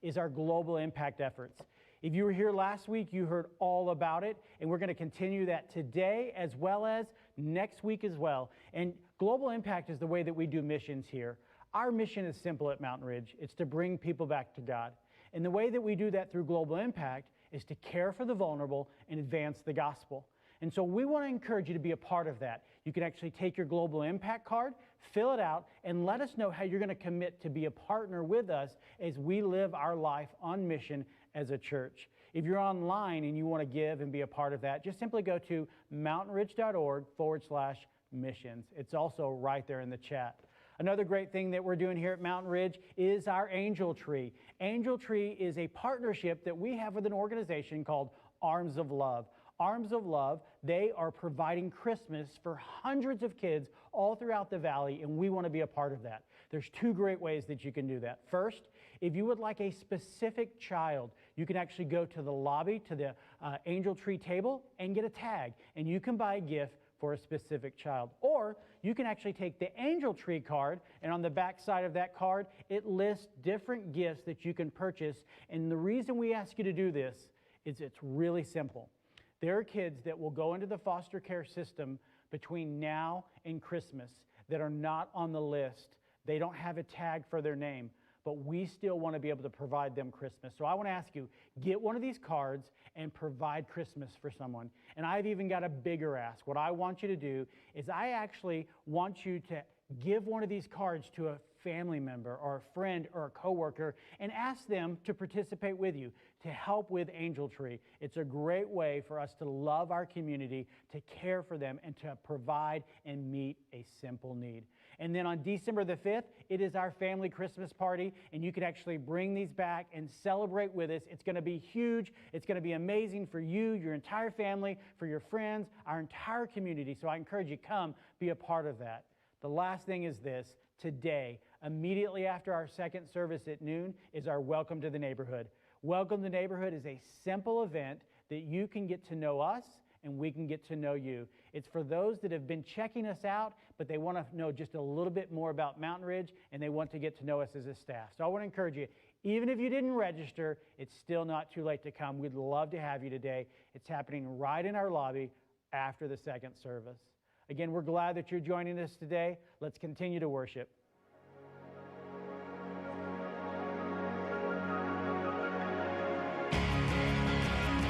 is our global impact efforts. If you were here last week, you heard all about it, and we're going to continue that today as well as next week as well. And global impact is the way that we do missions here. Our mission is simple at Mountain Ridge. It's to bring people back to God. And the way that we do that through global impact is to care for the vulnerable and advance the gospel. And so we want to encourage you to be a part of that. You can actually take your global impact card, fill it out, and let us know how you're going to commit to be a partner with us as we live our life on mission as a church. If you're online and you want to give and be a part of that, just simply go to mountainridge.org/missions. It's also right there in the chat. Another great thing that we're doing here at Mountain Ridge is our Angel Tree. Angel Tree is a partnership that we have with an organization called Arms of Love. Arms of Love, they are providing Christmas for hundreds of kids all throughout the valley, and we want to be a part of that. There's two great ways that you can do that. First, if you would like a specific child, you can actually go to the lobby, to the Angel Tree table, and get a tag, and you can buy a gift for a specific child. Or you can actually take the Angel Tree card, and on the back side of that card, it lists different gifts that you can purchase. And the reason we ask you to do this is it's really simple. There are kids that will go into the foster care system between now and Christmas that are not on the list. They don't have a tag for their name, but we still want to be able to provide them Christmas. So I want to ask you, get one of these cards and provide Christmas for someone. And I've even got a bigger ask. What I want you to do is I actually want you to give one of these cards to a family member or a friend or a coworker and ask them to participate with you, to help with Angel Tree. It's a great way for us to love our community, to care for them, and to provide and meet a simple need. And then on December the 5th, it is our family Christmas party, and you can actually bring these back and celebrate with us. It's going to be huge. It's going to be amazing for you, your entire family, for your friends, our entire community. So I encourage you, come be a part of that. The last thing is this. Today, immediately after our second service at noon, is our Welcome to the Neighborhood. Welcome to the Neighborhood is a simple event that you can get to know us and we can get to know you. It's for those that have been checking us out, but they want to know just a little bit more about Mountain Ridge and they want to get to know us as a staff. So I want to encourage you, even if you didn't register, it's still not too late to come. We'd love to have you today. It's happening right in our lobby after the second service. Again, we're glad that you're joining us today. Let's continue to worship.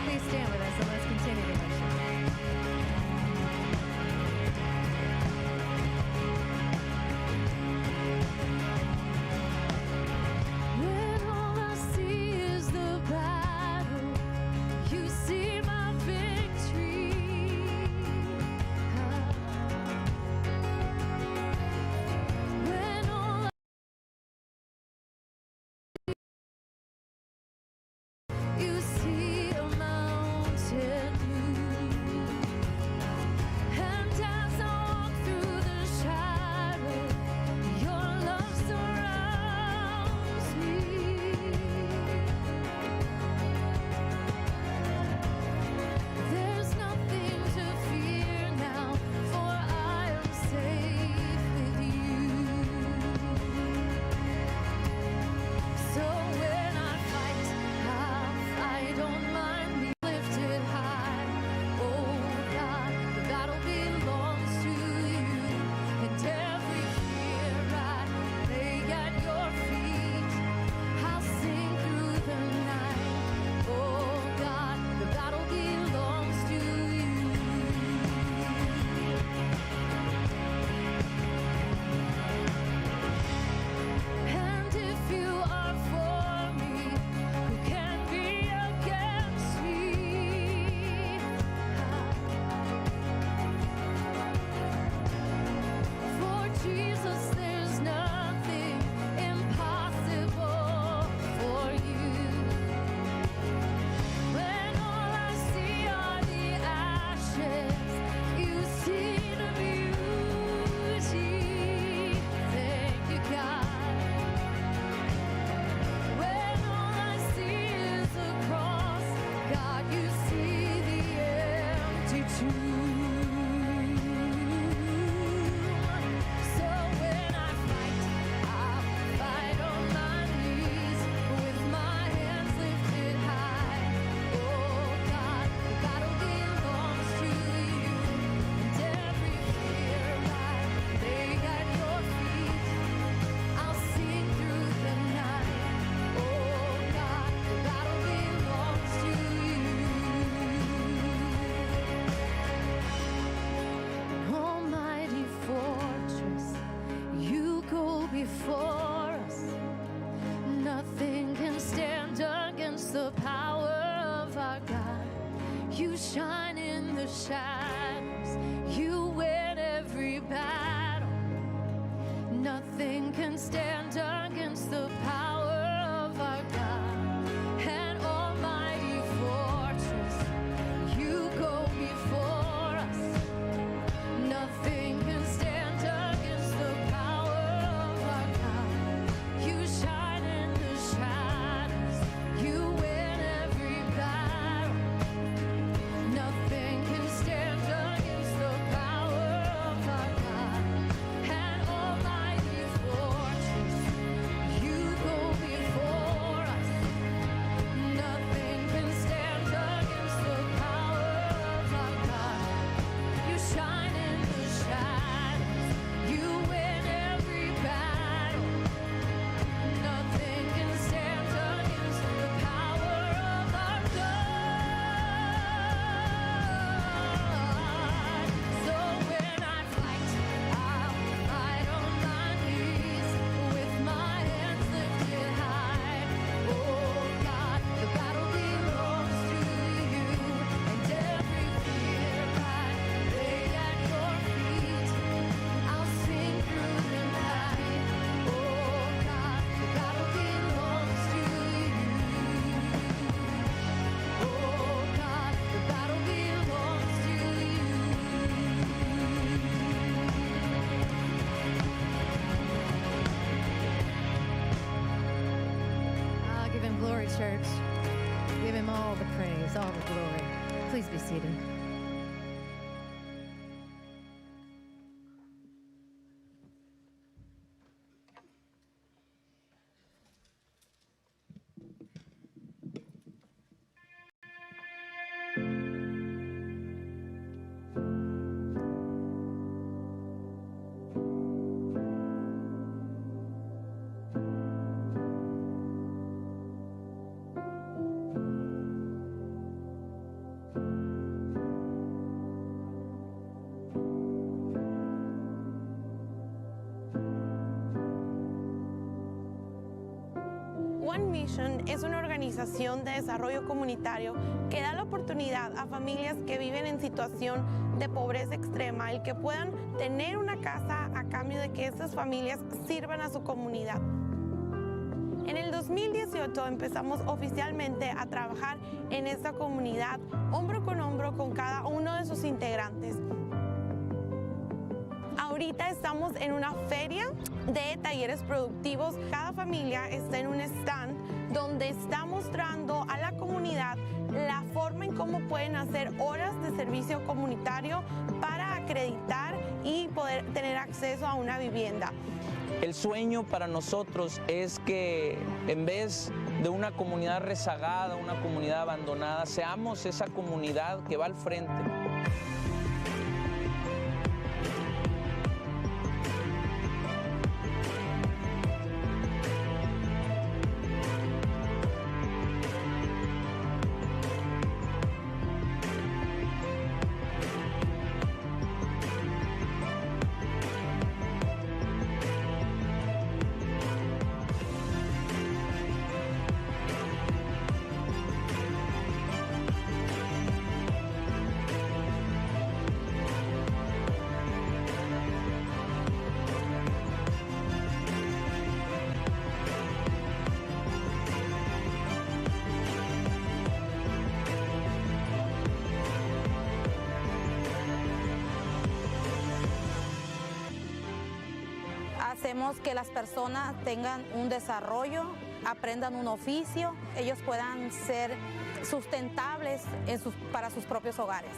Please stand with us and let's continue to worship. When all I see is the battle, you see my victory. When all you see a mountain move. shadows. You win every battle. Nothing can stand against the power of our God. An almighty fortress. You go before us. Nothing can stand against the power of our God. You shine in the shadows. You win every battle. Nothing can stand against the power of our God. An almighty fortress. You go before us. Nothing can stand against the power of our God. You shine in the shadows. You win every battle. Nothing can stand against the power of our God. So when I fight, I'll fight on my knees with my hands lifted high. Oh God, the battle belongs to you, and every fear I lay at your feet. I'll sing through the night. Oh God, the battle belongs to you. Oh God, the battle belongs to you. Give him glory, church. Give him all the praise, all the glory. Please be seated. One Mission es una organización de desarrollo comunitario que da la oportunidad a familias que viven en situación de pobreza extrema el que puedan tener una casa a cambio de que estas familias sirvan a su comunidad. En el 2018 empezamos oficialmente a trabajar en esta comunidad hombro con hombro con cada uno de sus integrantes. Ahorita estamos en una feria de talleres productivos. Cada familia está en un stand donde está mostrando a la comunidad la forma en cómo pueden hacer horas de servicio comunitario para acreditar y poder tener acceso a una vivienda. El sueño para nosotros es que en vez de una comunidad rezagada, una comunidad abandonada, seamos esa comunidad que va al frente. Hacemos que las personas tengan un desarrollo, aprendan un oficio, ellos puedan ser sustentables para sus propios hogares.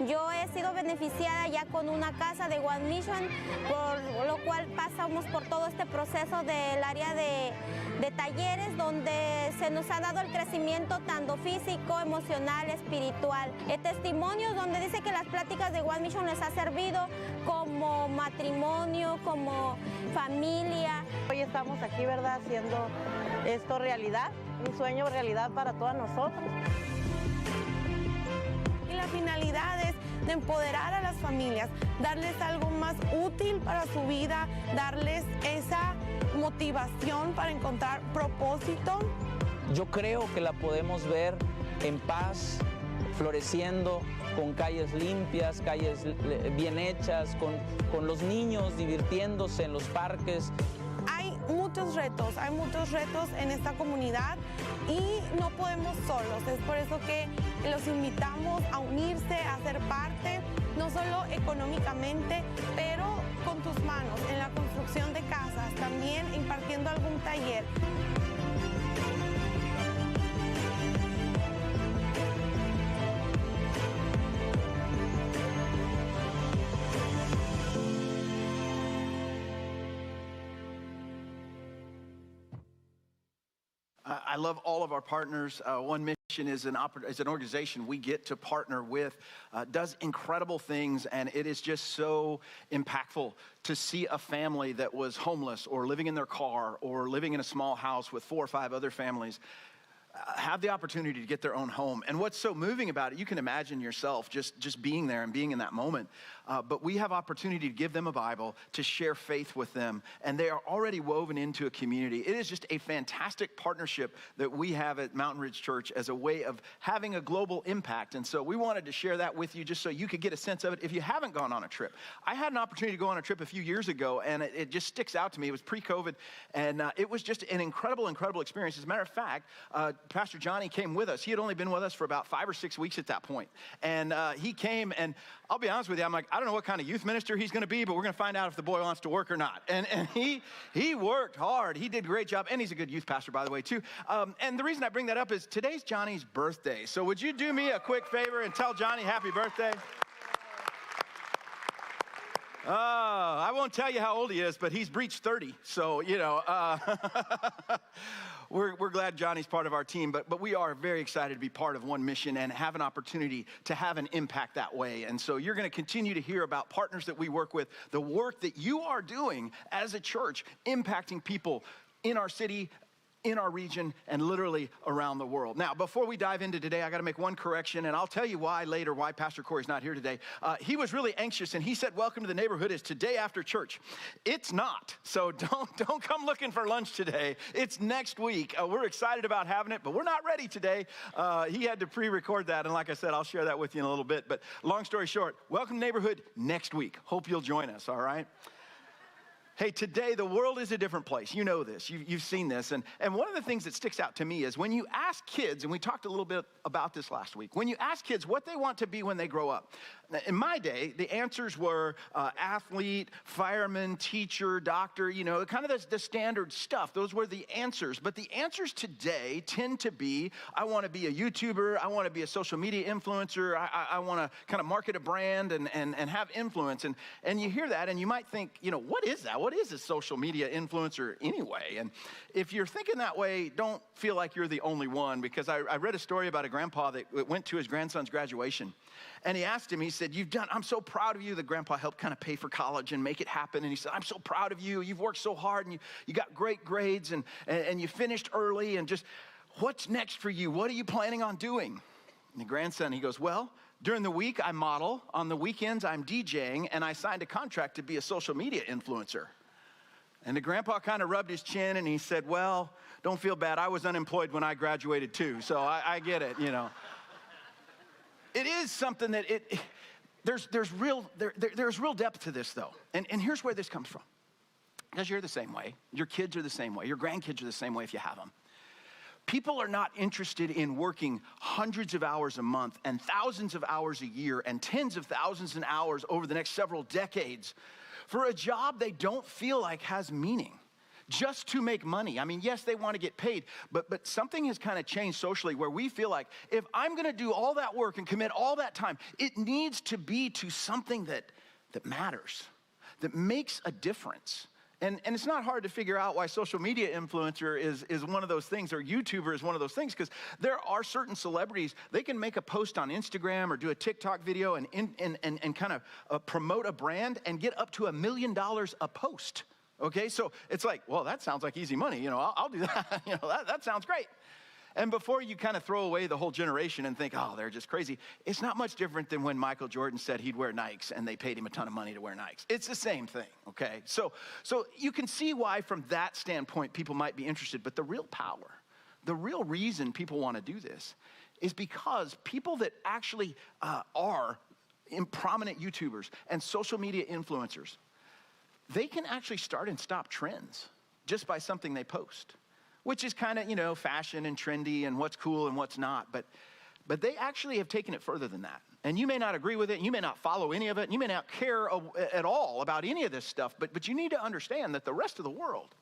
Yo he sido beneficiada ya con una casa de One Mission, por lo cual pasamos por todo este proceso del área de talleres donde se nos ha dado el crecimiento tanto físico, emocional, espiritual. Testimonios donde dice que las pláticas de One Mission les ha servido como matrimonio, como familia. Hoy estamos aquí, ¿verdad?, haciendo esto realidad, un sueño realidad para todas nosotros. Y la finalidad es de empoderar a las familias, darles algo más útil para su vida, darles esa motivación para encontrar propósito. Yo creo que la podemos ver en paz, floreciendo, con calles limpias, calles bien hechas, con los niños divirtiéndose en los parques. Hay muchos retos en esta comunidad y no podemos solos. Es por eso que los invitamos a unirse, a ser parte, no solo económicamente, pero con tus manos, en la construcción de casas, también impartiendo algún taller. I love all of our partners. One Mission is an organization we get to partner with, does incredible things, and it is just so impactful to see a family that was homeless or living in their car or living in a small house with 4 or 5 other families have the opportunity to get their own home. And what's so moving about it, you can imagine yourself just being there and being in that moment. But we have opportunity to give them a Bible, to share faith with them, and they are already woven into a community. It is just a fantastic partnership that we have at Mountain Ridge Church as a way of having a global impact. And so we wanted to share that with you just so you could get a sense of it if you haven't gone on a trip. I had an opportunity to go on a trip a few years ago, and it just sticks out to me. It was pre-COVID, and it was just an incredible experience. As a matter of fact, Pastor Johnny came with us. He had only been with us for about 5 or 6 weeks at that point. And he came, and I'll be honest with you, I'm like, I don't know what kind of youth minister he's going to be, but we're going to find out if the boy wants to work or not. And he worked hard. He did a great job, and he's a good youth pastor, by the way, too. And the reason I bring that up is today's Johnny's birthday. So would you do me a quick favor and tell Johnny happy birthday? I won't tell you how old he is, but he's breached 30. So, you know, we're glad Johnny's part of our team, but we are very excited to be part of One Mission and have an opportunity to have an impact that way. And so you're going to continue to hear about partners that we work with, the work that you are doing as a church, impacting people in our city, in our region, and literally around the world. Now, before we dive into today, I got to make one correction, and I'll tell you why later, why Pastor Corey's not here today. He was really anxious, and he said, "Welcome to the neighborhood is today after church." It's not, so don't come looking for lunch today. It's next week. We're excited about having it, but we're not ready today. He had to pre-record that, and like I said, I'll share that with you in a little bit. But long story short, welcome to neighborhood next week. Hope you'll join us, all right? Hey, today the world is a different place. You know this. You've seen this. And one of the things that sticks out to me is when you ask kids, and we talked a little bit about this last week, when you ask kids what they want to be when they grow up. In my day, the answers were athlete, fireman, teacher, doctor, you know, kind of the standard stuff. Those were the answers. But the answers today tend to be, I want to be a YouTuber. I want to be a social media influencer. I want to kind of market a brand and have influence. And you hear that and you might think, you know, what is that? What is a social media influencer anyway? And if you're thinking that way, don't feel like you're the only one, because I read a story about a grandpa that went to his grandson's graduation. And he asked him, he said, I'm so proud of you. The grandpa helped kind of pay for college and make it happen. And he said, I'm so proud of you. You've worked so hard and you got great grades and you finished early, and just what's next for you? What are you planning on doing? And the grandson, he goes, well, during the week I model, on the weekends I'm DJing, and I signed a contract to be a social media influencer. And the grandpa kind of rubbed his chin and he said, well, don't feel bad. I was unemployed when I graduated too, so I get it, you know. It is something that there's real depth to this, though. And here's where this comes from. Because you're the same way. Your kids are the same way. Your grandkids are the same way if you have them. People are not interested in working hundreds of hours a month and thousands of hours a year and tens of thousands of hours over the next several decades for a job they don't feel like has meaning, just to make money. I mean, yes, they want to get paid, but something has kind of changed socially where we feel like if I'm going to do all that work and commit all that time, it needs to be to something that matters, that makes a difference. And it's not hard to figure out why social media influencer is one of those things, or YouTuber is one of those things, because there are certain celebrities, they can make a post on Instagram or do a TikTok video and kind of promote a brand and get up to $1 million a post. Okay, so it's like, well, that sounds like easy money. You know, I'll do that. You know, that sounds great. And before you kind of throw away the whole generation and think, oh, they're just crazy, it's not much different than when Michael Jordan said he'd wear Nikes and they paid him a ton of money to wear Nikes. It's the same thing, okay? So you can see why from that standpoint people might be interested, but the real power, the real reason people want to do this is because people that actually are prominent YouTubers and social media influencers, they can actually start and stop trends just by something they post, which is kind of, fashion and trendy and what's cool and what's not. But they actually have taken it further than that. And you may not agree with it, and you may not follow any of it, and you may not care at all about any of this stuff, but you need to understand that the rest of the world,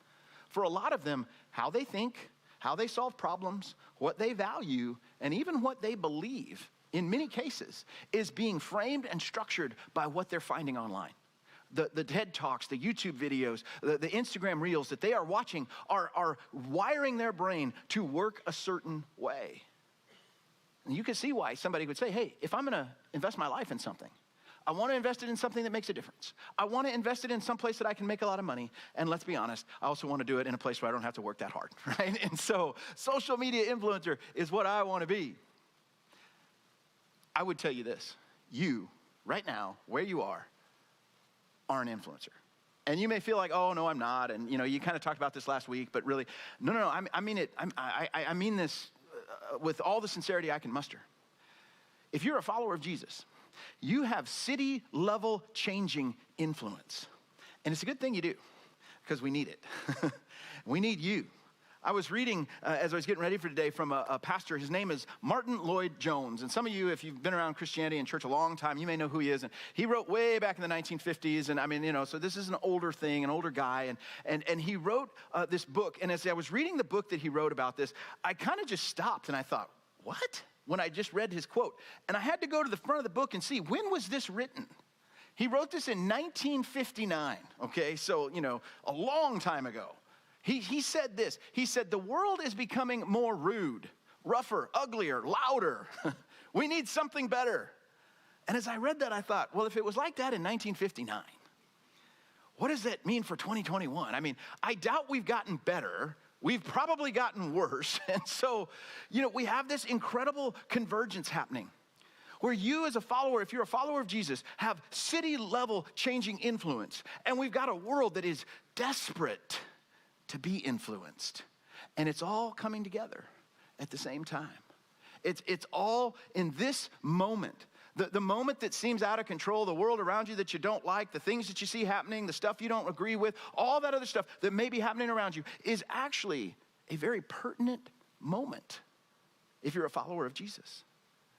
for a lot of them, how they think, how they solve problems, what they value, and even what they believe, in many cases, is being framed and structured by what they're finding online. The TED Talks, the YouTube videos, the Instagram Reels that they are watching are wiring their brain to work a certain way. And you can see why somebody would say, hey, if I'm gonna invest my life in something, I wanna invest it in something that makes a difference. I wanna invest it in some place that I can make a lot of money. And let's be honest, I also wanna do it in a place where I don't have to work that hard, right? And so social media influencer is what I wanna be. I would tell you this, you, right now, where you are an influencer. And you may feel like, oh, no, I'm not. And, you kind of talked about this last week, but really, no, I mean it. I mean this with all the sincerity I can muster. If you're a follower of Jesus, you have city-level changing influence. And it's a good thing you do, because we need it. We need you. I was reading, as I was getting ready for today, from a pastor. His name is Martin Lloyd-Jones. And some of you, if you've been around Christianity and church a long time, you may know who he is. And he wrote way back in the 1950s. And so this is an older thing, an older guy. And he wrote this book. And as I was reading the book that he wrote about this, I kind of just stopped and I thought, what? When I just read his quote. And I had to go to the front of the book and see, when was this written? He wrote this in 1959, okay? So, a long time ago. He said this. He said, the world is becoming more rude, rougher, uglier, louder. We need something better. And as I read that, I thought, well, if it was like that in 1959, what does that mean for 2021? I mean, I doubt we've gotten better. We've probably gotten worse. And so, we have this incredible convergence happening where you as a follower, if you're a follower of Jesus, have city-level changing influence. And we've got a world that is desperate to be influenced. And it's all coming together at the same time. It's all in this moment. The moment that seems out of control, the world around you that you don't like, the things that you see happening, the stuff you don't agree with, all that other stuff that may be happening around you is actually a very pertinent moment if you're a follower of Jesus.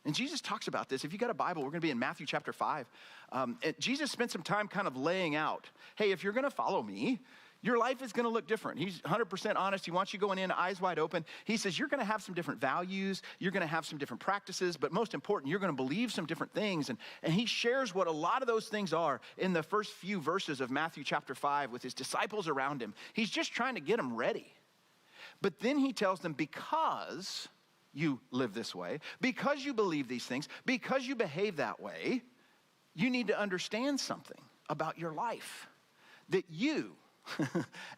And Jesus talks about this. If you got a Bible, we're going to be in Matthew chapter 5. Jesus spent some time kind of laying out, hey, if you're going to follow me, your life is going to look different. He's 100% honest. He wants you going in eyes wide open. He says you're going to have some different values. You're going to have some different practices. But most important, you're going to believe some different things. And he shares what a lot of those things are in the first few verses of Matthew chapter 5 with his disciples around him. He's just trying to get them ready. But then he tells them, because you live this way, because you believe these things, because you behave that way, you need to understand something about your life. That you,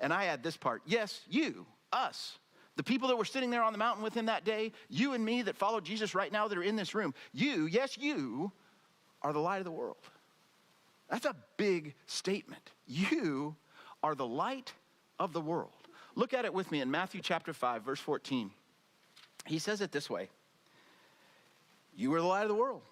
and I add this part, yes, you, us, the people that were sitting there on the mountain with him that day, you and me that follow Jesus right now that are in this room, you, yes, you are the light of the world. That's a big statement. You are the light of the world. Look at it with me in Matthew chapter 5, verse 14. He says it this way. You are the light of the world.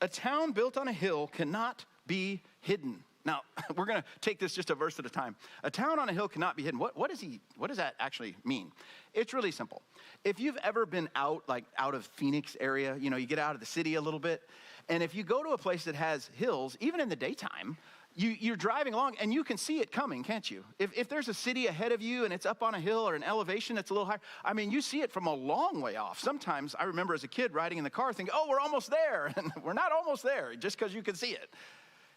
A town built on a hill cannot be hidden. Now, we're going to take this just a verse at a time. A town on a hill cannot be hidden. What does that actually mean? It's really simple. If you've ever been out of Phoenix area, you get out of the city a little bit, and if you go to a place that has hills, even in the daytime, you're driving along and you can see it coming, can't you? If there's a city ahead of you and it's up on a hill or an elevation that's a little higher, I mean, you see it from a long way off. Sometimes I remember as a kid riding in the car thinking, oh, we're almost there. And we're not almost there just because you can see it.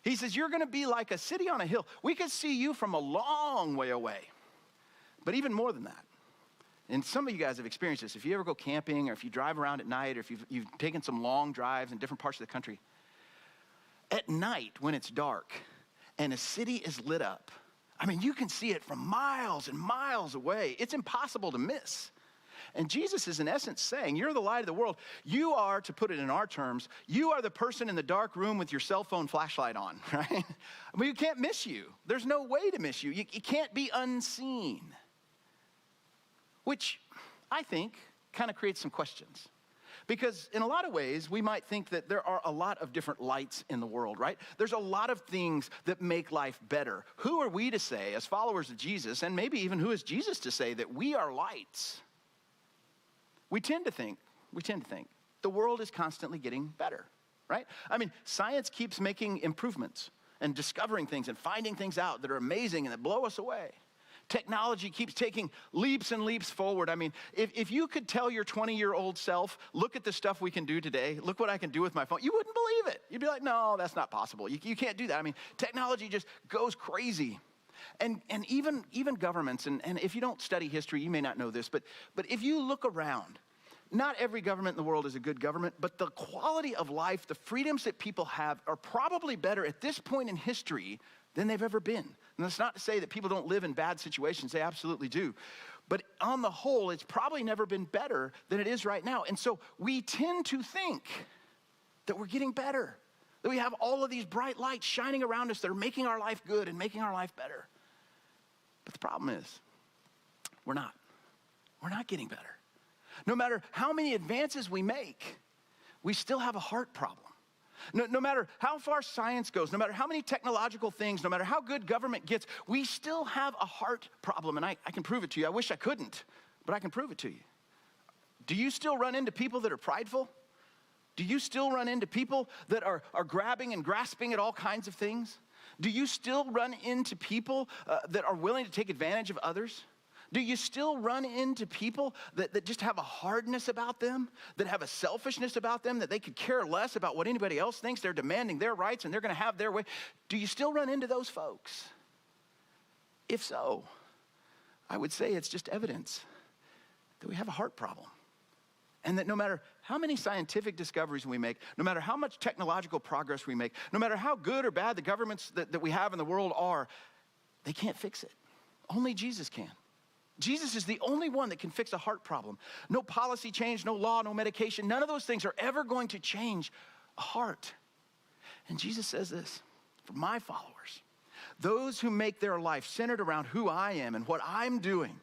He says, you're going to be like a city on a hill. We can see you from a long way away. But even more than that, and some of you guys have experienced this, if you ever go camping or if you drive around at night or if you've taken some long drives in different parts of the country, at night when it's dark and a city is lit up, I mean, you can see it from miles and miles away. It's impossible to miss. And Jesus is in essence saying, you're the light of the world. You are, to put it in our terms, you are the person in the dark room with your cell phone flashlight on, right? I mean, you can't miss you. There's no way to miss you. You can't be unseen. Which I think kind of creates some questions. Because in a lot of ways, we might think that there are a lot of different lights in the world, right? There's a lot of things that make life better. Who are we to say, as followers of Jesus, and maybe even who is Jesus to say that we are lights? We tend to think the world is constantly getting better, right? I mean, science keeps making improvements and discovering things and finding things out that are amazing and that blow us away. Technology keeps taking leaps and leaps forward. I mean, if you could tell your 20-year-old self, look at the stuff we can do today, look what I can do with my phone, you wouldn't believe it. You'd be like, no, that's not possible. You can't do that. I mean, technology just goes crazy. And even governments, and if you don't study history, you may not know this, but if you look around, not every government in the world is a good government, but the quality of life, the freedoms that people have are probably better at this point in history than they've ever been. And that's not to say that people don't live in bad situations. They absolutely do. But on the whole, it's probably never been better than it is right now. And so we tend to think that we're getting better, that we have all of these bright lights shining around us that are making our life good and making our life better. But the problem is, we're not. We're not getting better. No matter how many advances we make, we still have a heart problem. No matter how far science goes, no matter how many technological things, no matter how good government gets, we still have a heart problem. And I can prove it to you. I wish I couldn't, but I can prove it to you. Do you still run into people that are prideful? Do you still run into people that are grabbing and grasping at all kinds of things? Do you still run into people that are willing to take advantage of others? Do you still run into people that just have a hardness about them, that have a selfishness about them, that they could care less about what anybody else thinks? They're demanding their rights and they're going to have their way. Do you still run into those folks? If so, I would say it's just evidence that we have a heart problem. And that no matter how many scientific discoveries we make, no matter how much technological progress we make, no matter how good or bad the governments that we have in the world are, they can't fix it. Only Jesus can. Jesus is the only one that can fix a heart problem. No policy change, no law, no medication, none of those things are ever going to change a heart. And Jesus says this, for my followers, those who make their life centered around who I am and what I'm doing,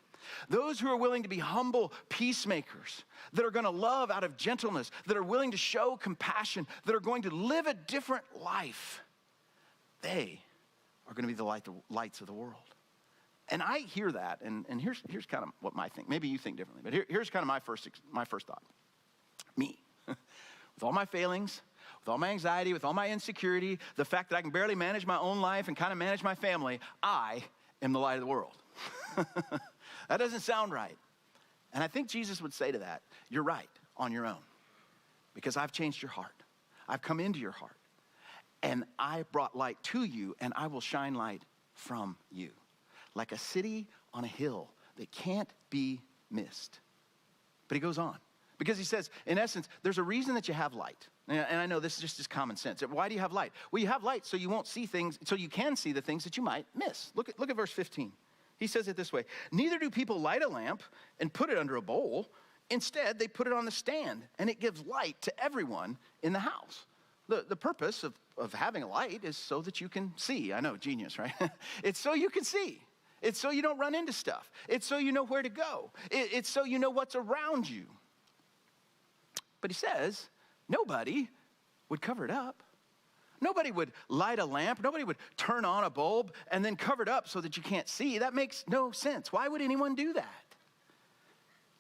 those who are willing to be humble peacemakers, that are going to love out of gentleness, that are willing to show compassion, that are going to live a different life, they are going to be the lights of the world. And I hear that, and here's kind of what I think. Maybe you think differently, but here's kind of my first thought. Me, with all my failings, with all my anxiety, with all my insecurity, the fact that I can barely manage my own life and kind of manage my family, I am the light of the world. That doesn't sound right. And I think Jesus would say to that, you're right on your own, because I've changed your heart. I've come into your heart, and I brought light to you, and I will shine light from you, like a city on a hill that can't be missed. But he goes on, because he says, in essence, there's a reason that you have light. And I know this is just common sense. Why do you have light? Well, you have light so you won't see things, so you can see the things that you might miss. Look at verse 15. He says it this way, neither do people light a lamp and put it under a bowl. Instead, they put it on the stand, and it gives light to everyone in the house. The purpose of having a light is so that you can see. I know, genius, right? It's so you can see. It's so you don't run into stuff. It's so you know where to go. It's so you know what's around you. But he says, nobody would cover it up. Nobody would light a lamp. Nobody would turn on a bulb and then cover it up so that you can't see. That makes no sense. Why would anyone do that?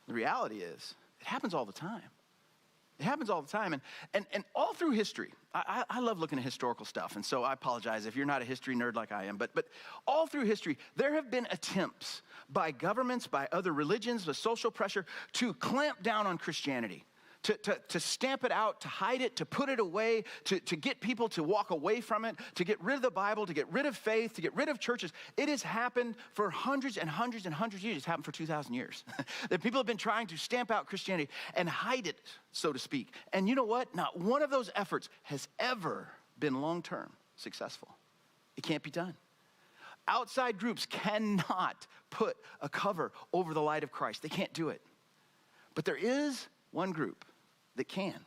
The reality is, it happens all the time. It happens all the time. And all through history, I love looking at historical stuff. And so I apologize if you're not a history nerd like I am. But all through history, there have been attempts by governments, by other religions, with social pressure to clamp down on Christianity. To stamp it out, to hide it, to put it away, to get people to walk away from it, to get rid of the Bible, to get rid of faith, to get rid of churches. It has happened for hundreds and hundreds and hundreds of years. It's happened for 2,000 years. That people have been trying to stamp out Christianity and hide it, so to speak. And you know what? Not one of those efforts has ever been long-term successful. It can't be done. Outside groups cannot put a cover over the light of Christ. They can't do it. But there is one group that can.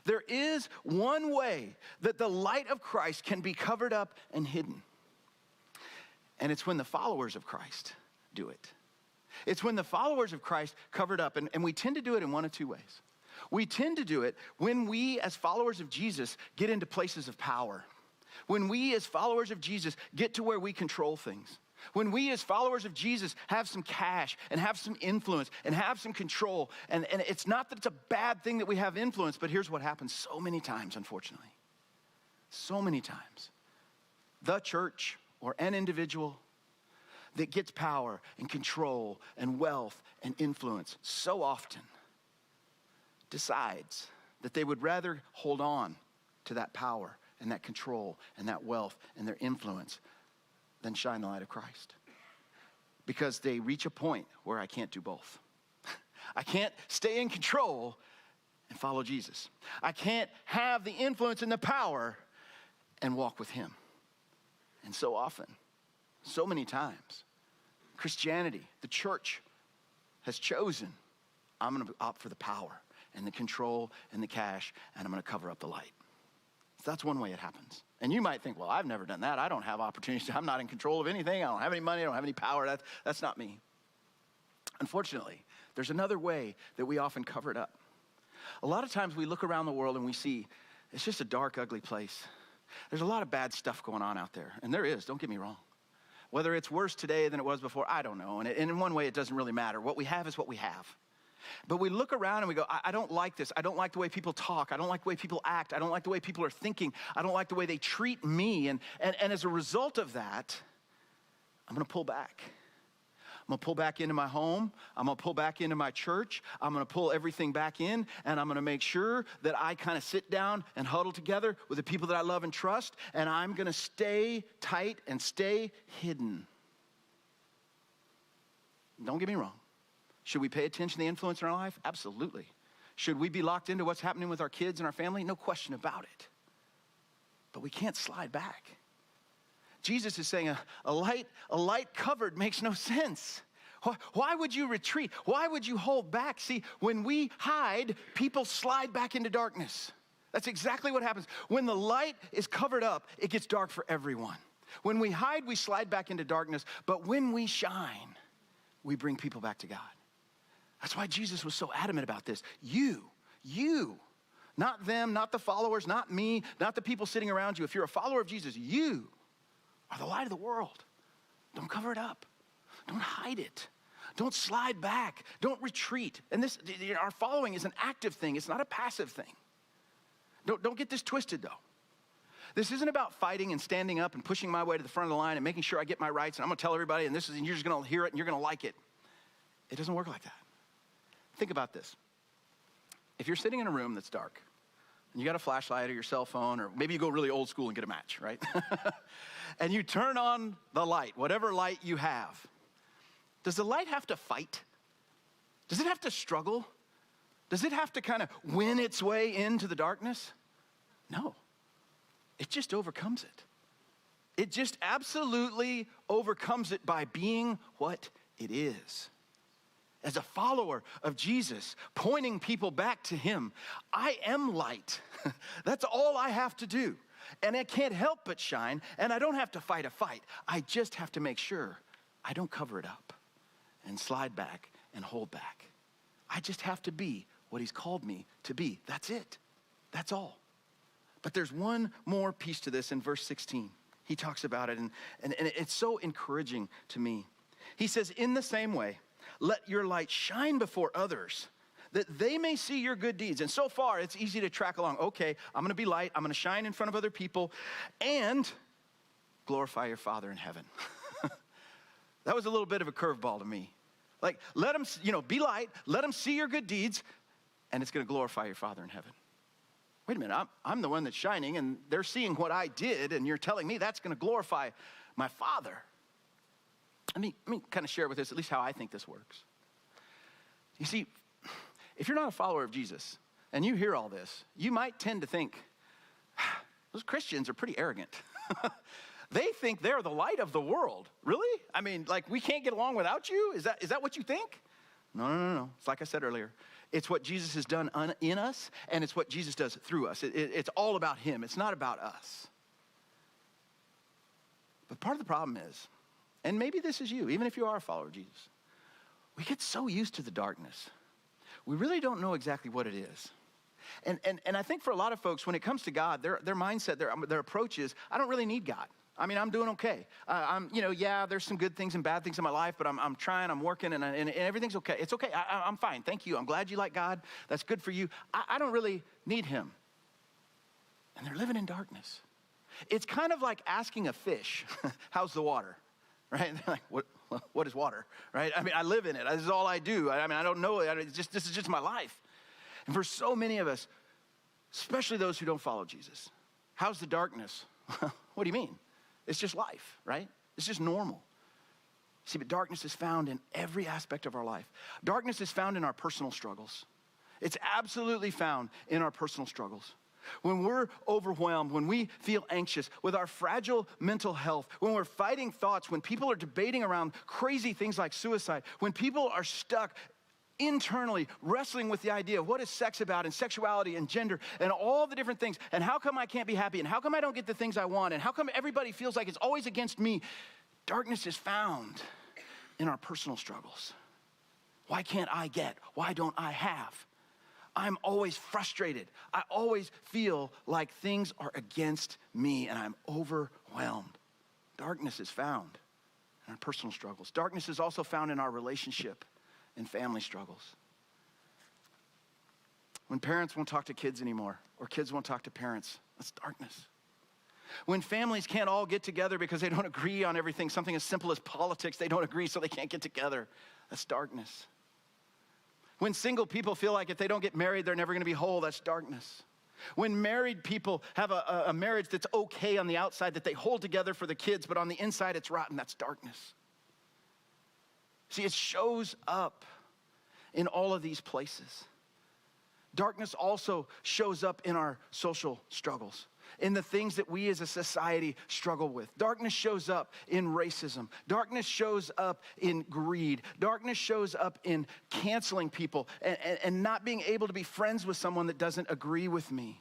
There is one way that the light of Christ can be covered up and hidden. And it's when the followers of Christ do it. It's when the followers of Christ cover it up. And we tend to do it in one of two ways. We tend to do it when we, as followers of Jesus, get into places of power. When we, as followers of Jesus, get to where we control things. When we, as followers of Jesus, have some cash and have some influence and have some control. And it's not that it's a bad thing that we have influence, but here's what happens so many times, unfortunately. So many times. The church or an individual that gets power and control and wealth and influence so often decides that they would rather hold on to that power and that control and that wealth and their influence than shine the light of Christ. Because they reach a point where I can't do both. I can't stay in control and follow Jesus. I can't have the influence and the power and walk with him. And so often, so many times, Christianity, the church, has chosen, I'm going to opt for the power and the control and the cash, and I'm going to cover up the light. So that's one way it happens. And you might think, well, I've never done that. I don't have opportunities. I'm not in control of anything. I don't have any money. I don't have any power. That's not me. Unfortunately, there's another way that we often cover it up. A lot of times we look around the world and we see it's just a dark, ugly place. There's a lot of bad stuff going on out there. And there is, don't get me wrong. Whether it's worse today than it was before, I don't know. And in one way, it doesn't really matter. What we have is what we have. But we look around and we go, I don't like this. I don't like the way people talk. I don't like the way people act. I don't like the way people are thinking. I don't like the way they treat me. And as a result of that, I'm going to pull back. I'm going to pull back into my home. I'm going to pull back into my church. I'm going to pull everything back in, and I'm going to make sure that I kind of sit down and huddle together with the people that I love and trust, and I'm going to stay tight and stay hidden. Don't get me wrong. Should we pay attention to the influence in our life? Absolutely. Should we be locked into what's happening with our kids and our family? No question about it. But we can't slide back. Jesus is saying a light covered makes no sense. Why would you retreat? Why would you hold back? See, when we hide, people slide back into darkness. That's exactly what happens. When the light is covered up, it gets dark for everyone. When we hide, we slide back into darkness. But when we shine, we bring people back to God. That's why Jesus was so adamant about this. You, not them, not the followers, not me, not the people sitting around you. If you're a follower of Jesus, you are the light of the world. Don't cover it up. Don't hide it. Don't slide back. Don't retreat. And this, our following is an active thing. It's not a passive thing. Don't get this twisted, though. This isn't about fighting and standing up and pushing my way to the front of the line and making sure I get my rights and I'm going to tell everybody and you're just going to hear it and you're going to like it. It doesn't work like that. Think about this. If you're sitting in a room that's dark and you got a flashlight or your cell phone, or maybe you go really old school and get a match, right? And you turn on the light, whatever light you have. Does the light have to fight? Does it have to struggle? Does it have to kind of win its way into the darkness? No. It just overcomes it. It just absolutely overcomes it by being what it is. As a follower of Jesus, pointing people back to him, I am light. That's all I have to do. And I can't help but shine, and I don't have to fight a fight. I just have to make sure I don't cover it up and slide back and hold back. I just have to be what he's called me to be. That's it. That's all. But there's one more piece to this in verse 16. He talks about it, and it's so encouraging to me. He says, in the same way, let your light shine before others, that they may see your good deeds. And so far, it's easy to track along. Okay, I'm going to be light. I'm going to shine in front of other people and glorify your Father in heaven. That was a little bit of a curveball to me. Like, let them, be light. Let them see your good deeds, and it's going to glorify your Father in heaven. Wait a minute, I'm the one that's shining, and they're seeing what I did, and you're telling me that's going to glorify my Father. Let me kind of share with this at least how I think this works. You see, if you're not a follower of Jesus and you hear all this, you might tend to think, those Christians are pretty arrogant. They think they're the light of the world. Really? I mean, like, we can't get along without you? Is that what you think? No. It's like I said earlier. It's what Jesus has done in us, and it's what Jesus does through us. It's all about him. It's not about us. But part of the problem is, and maybe this is you, even if you are a follower of Jesus, we get so used to the darkness. we really don't know exactly what it is. And I think for a lot of folks, when it comes to God, their mindset, their approach is, I don't really need God. I mean, I'm doing okay. There's some good things and bad things in my life, but I'm trying, I'm working, and everything's okay. It's okay. I'm fine. Thank you. I'm glad you like God. That's good for you. I don't really need him. And they're living in darkness. It's kind of like asking a fish, how's the water? Right? And they're like, what is water? Right? I mean, I live in it. This is all I do. I mean, I don't know. This is just my life. And for so many of us, especially those who don't follow Jesus, how's the darkness? What do you mean? It's just life, right? It's just normal. See, but darkness is found in every aspect of our life. Darkness is found in our personal struggles. It's absolutely found in our personal struggles. When we're overwhelmed, when we feel anxious, with our fragile mental health, when we're fighting thoughts, when people are debating around crazy things like suicide, when people are stuck internally wrestling with the idea of what is sex about and sexuality and gender and all the different things, and how come I can't be happy, and how come I don't get the things I want, and how come everybody feels like it's always against me, darkness is found in our personal struggles. Why can't I get? Why don't I have? I'm always frustrated. I always feel like things are against me and I'm overwhelmed. Darkness is found in our personal struggles. Darkness is also found in our relationship and family struggles. When parents won't talk to kids anymore, or kids won't talk to parents, that's darkness. When families can't all get together because they don't agree on everything, something as simple as politics, they don't agree so they can't get together, that's darkness. When single people feel like if they don't get married, they're never going to be whole, that's darkness. When married people have a marriage that's okay on the outside, that they hold together for the kids, but on the inside it's rotten, that's darkness. See, it shows up in all of these places. Darkness also shows up in our social struggles, in the things that we as a society struggle with. Darkness shows up in racism. Darkness shows up in greed. Darkness shows up in canceling people and not being able to be friends with someone that doesn't agree with me.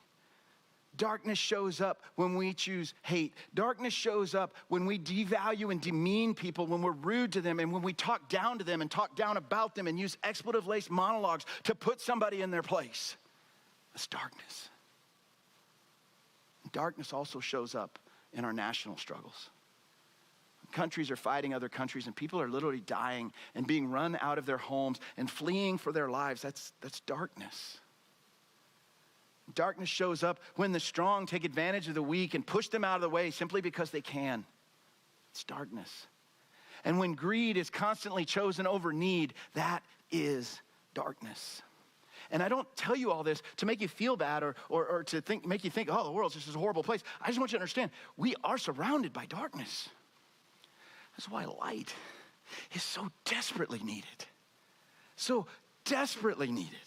Darkness shows up when we choose hate. Darkness shows up when we devalue and demean people, when we're rude to them, and when we talk down to them and talk down about them and use expletive-laced monologues to put somebody in their place. That's darkness. Darkness also shows up in our national struggles. Countries are fighting other countries and people are literally dying and being run out of their homes and fleeing for their lives. That's darkness. Darkness shows up when the strong take advantage of the weak and push them out of the way simply because they can. It's darkness. And when greed is constantly chosen over need, that is darkness. And I don't tell you all this to make you feel bad or to make you think, oh, the world's just this horrible place. I just want you to understand, we are surrounded by darkness. That's why light is so desperately needed. So desperately needed.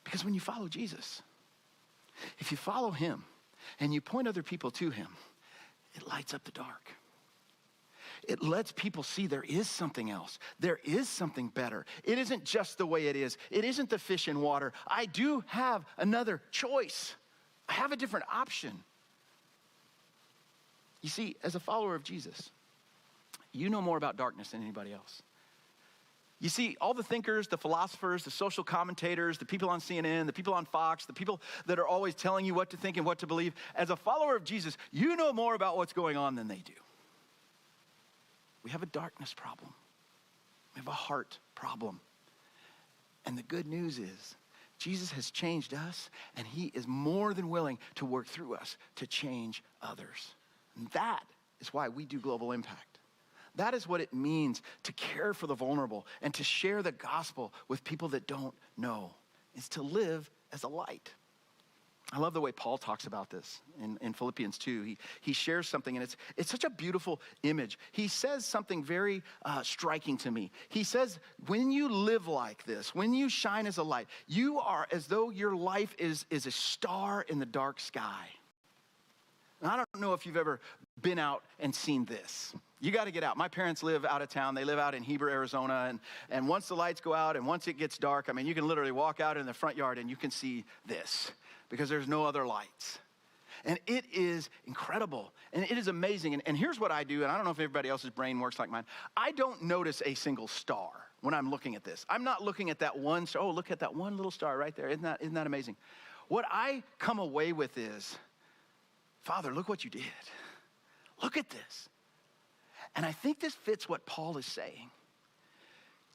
Because when you follow Jesus, if you follow him and you point other people to him, it lights up the dark. It lets people see there is something else. There is something better. It isn't just the way it is. It isn't the fish in water. I do have another choice. I have a different option. You see, as a follower of Jesus, you know more about darkness than anybody else. You see, all the thinkers, the philosophers, the social commentators, the people on CNN, the people on Fox, the people that are always telling you what to think and what to believe, as a follower of Jesus, you know more about what's going on than they do. We have a darkness problem. We have a heart problem. And the good news is, Jesus has changed us, and he is more than willing to work through us to change others. And that is why we do Global Impact. That is what it means to care for the vulnerable and to share the gospel with people that don't know, is to live as a light. I love the way Paul talks about this in Philippians 2. He shares something, and it's such a beautiful image. He says something very striking to me. He says, when you live like this, when you shine as a light, you are as though your life is a star in the dark sky. And I don't know if you've ever been out and seen this. You got to get out. My parents live out of town. They live out in Heber, Arizona. And once the lights go out and once it gets dark, I mean, you can literally walk out in the front yard and you can see this because there's no other lights. And it is incredible. And it is amazing. And here's what I do. And I don't know if everybody else's brain works like mine. I don't notice a single star when I'm looking at this. I'm not looking at that one star. Oh, look at that one little star right there. Isn't that amazing? What I come away with is, Father, look what you did. Look at this. And I think this fits what Paul is saying.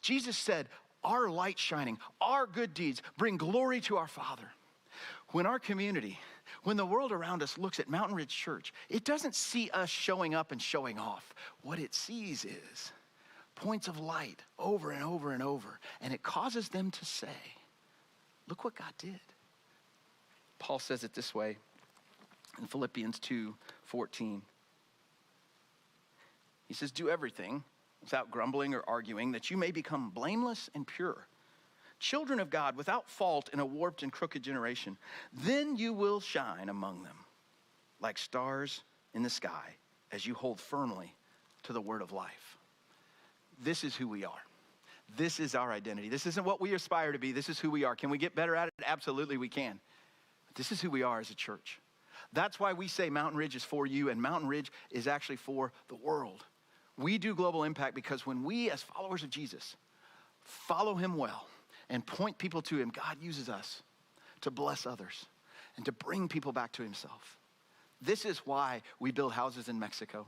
Jesus said, our light shining, our good deeds bring glory to our Father. When our community, when the world around us looks at Mountain Ridge Church, it doesn't see us showing up and showing off. What it sees is points of light over and over and over. And it causes them to say, look what God did. Paul says it this way in Philippians 2:14. He says, do everything without grumbling or arguing, that you may become blameless and pure, children of God without fault in a warped and crooked generation. Then you will shine among them like stars in the sky as you hold firmly to the word of life. This is who we are. This is our identity. This isn't what we aspire to be. This is who we are. Can we get better at it? Absolutely we can. But this is who we are as a church. That's why we say Mountain Ridge is for you, and Mountain Ridge is actually for the world. We do global impact because when we, as followers of Jesus, follow him well and point people to him, God uses us to bless others and to bring people back to himself. This is why we build houses in Mexico.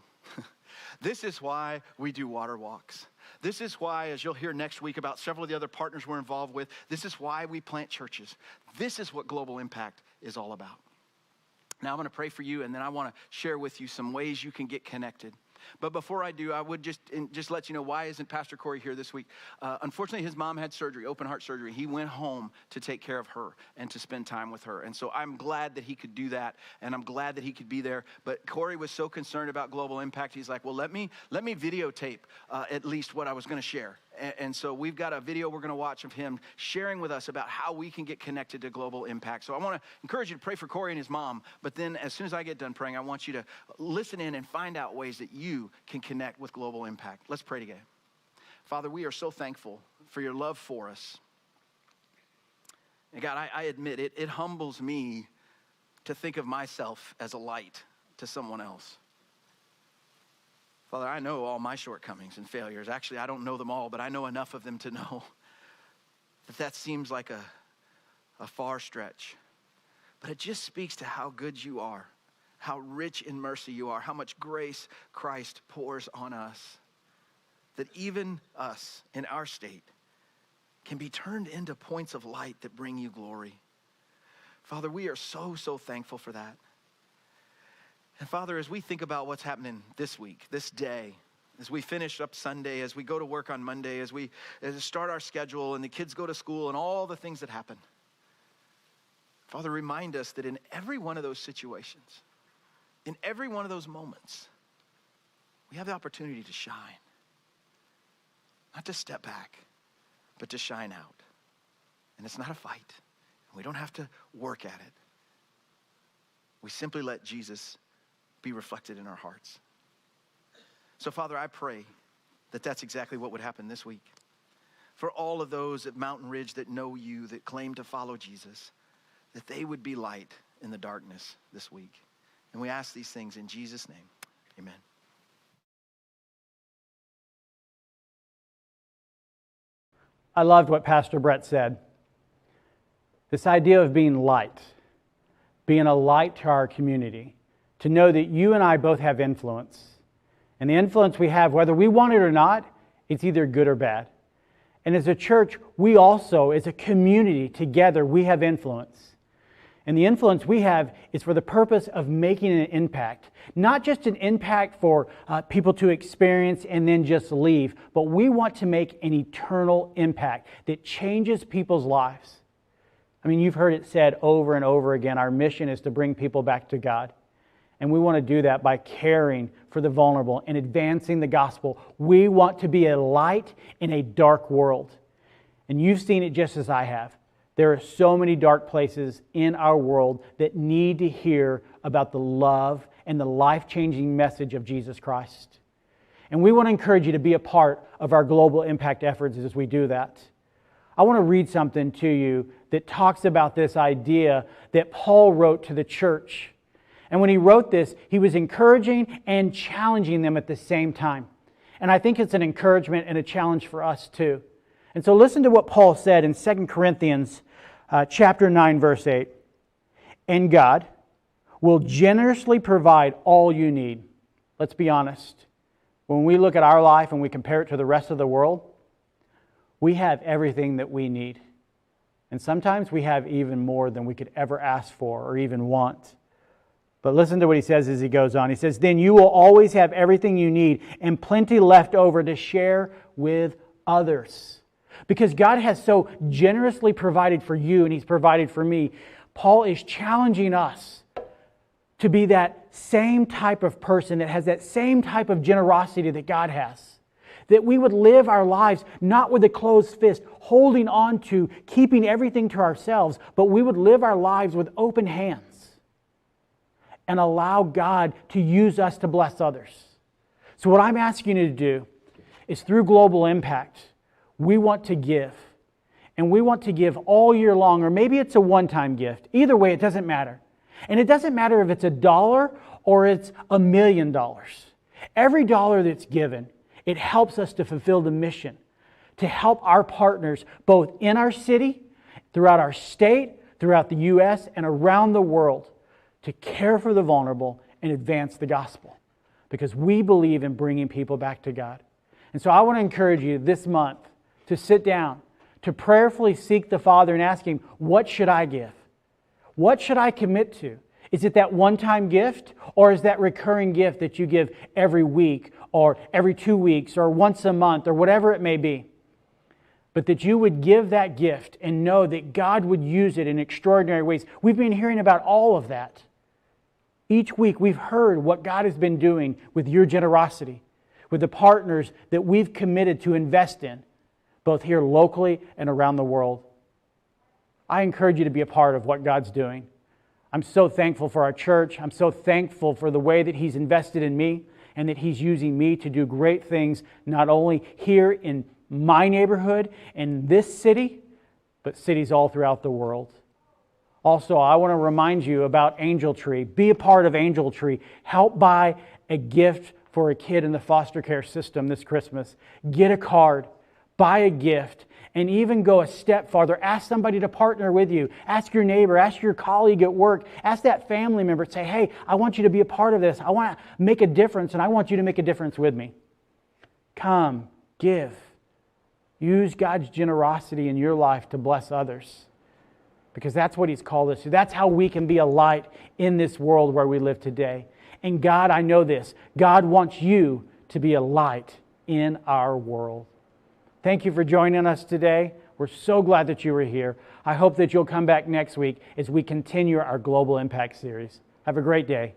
This is why we do water walks. This is why, as you'll hear next week about several of the other partners we're involved with, this is why we plant churches. This is what global impact is all about. Now I'm going to pray for you, and then I want to share with you some ways you can get connected. But before I do, I would just let you know, why isn't Pastor Corey here this week? Unfortunately, his mom had surgery, open heart surgery. He went home to take care of her and to spend time with her. And so I'm glad that he could do that, and I'm glad that he could be there. But Corey was so concerned about global impact, he's like, well, let me videotape at least what I was going to share. And so we've got a video we're going to watch of him sharing with us about how we can get connected to global impact. So I want to encourage you to pray for Corey and his mom. But then as soon as I get done praying, I want you to listen in and find out ways that you can connect with global impact. Let's pray together. Father, we are so thankful for your love for us. And God, I admit it humbles me to think of myself as a light to someone else. Father, I know all my shortcomings and failures. Actually, I don't know them all, but I know enough of them to know that seems like a far stretch. But it just speaks to how good you are, how rich in mercy you are, how much grace Christ pours on us, that even us in our state can be turned into points of light that bring you glory. Father, we are so, so thankful for that. And Father, as we think about what's happening this week, this day, as we finish up Sunday, as we go to work on Monday, as we start our schedule and the kids go to school and all the things that happen, Father, remind us that in every one of those situations, in every one of those moments, we have the opportunity to shine. Not to step back, but to shine out. And it's not a fight. We don't have to work at it. We simply let Jesus be reflected in our hearts. So, Father, I pray that that's exactly what would happen this week. For all of those at Mountain Ridge that know you, that claim to follow Jesus, that they would be light in the darkness this week. And we ask these things in Jesus' name. Amen. I loved what Pastor Brett said. This idea of being light, being a light to our community, to know that you and I both have influence. And the influence we have, whether we want it or not, it's either good or bad. And as a church, we also, as a community together, we have influence. And the influence we have is for the purpose of making an impact. Not just an impact for people to experience and then just leave, but we want to make an eternal impact that changes people's lives. I mean, you've heard it said over and over again, our mission is to bring people back to God. And we want to do that by caring for the vulnerable and advancing the gospel. We want to be a light in a dark world. And you've seen it just as I have. There are so many dark places in our world that need to hear about the love and the life-changing message of Jesus Christ. And we want to encourage you to be a part of our global impact efforts as we do that. I want to read something to you that talks about this idea that Paul wrote to the church. And when he wrote this, he was encouraging and challenging them at the same time. And I think it's an encouragement and a challenge for us too. And so listen to what Paul said in 2 Corinthians chapter 9, verse 8. And God will generously provide all you need. Let's be honest. When we look at our life and we compare it to the rest of the world, we have everything that we need. And sometimes we have even more than we could ever ask for or even want. But listen to what he says as he goes on. He says, then you will always have everything you need and plenty left over to share with others. Because God has so generously provided for you and He's provided for me, Paul is challenging us to be that same type of person that has that same type of generosity that God has. That we would live our lives not with a closed fist, holding on to, keeping everything to ourselves, but we would live our lives with open hands and allow God to use us to bless others. So what I'm asking you to do is through Global Impact, we want to give. And we want to give all year long, or maybe it's a one-time gift. Either way, it doesn't matter. And it doesn't matter if it's $1 or it's $1 million. Every dollar that's given, it helps us to fulfill the mission, to help our partners both in our city, throughout our state, throughout the U.S., and around the world to care for the vulnerable and advance the gospel. Because we believe in bringing people back to God. And so I want to encourage you this month to sit down, to prayerfully seek the Father and ask Him, what should I give? What should I commit to? Is it that one-time gift, or is that recurring gift that you give every week or every 2 weeks or once a month or whatever it may be? But that you would give that gift and know that God would use it in extraordinary ways. We've been hearing about all of that. Each week we've heard what God has been doing with your generosity, with the partners that we've committed to invest in, both here locally and around the world. I encourage you to be a part of what God's doing. I'm so thankful for our church. I'm so thankful for the way that He's invested in me and that He's using me to do great things, not only here in my neighborhood, in this city, but cities all throughout the world. Also, I want to remind you about Angel Tree. Be a part of Angel Tree. Help buy a gift for a kid in the foster care system this Christmas. Get a card. Buy a gift. And even go a step farther. Ask somebody to partner with you. Ask your neighbor. Ask your colleague at work. Ask that family member. Say, hey, I want you to be a part of this. I want to make a difference, and I want you to make a difference with me. Come, give. Use God's generosity in your life to bless others. Because that's what He's called us to. That's how we can be a light in this world where we live today. And God, I know this. God wants you to be a light in our world. Thank you for joining us today. We're so glad that you were here. I hope that you'll come back next week as we continue our Global Impact series. Have a great day.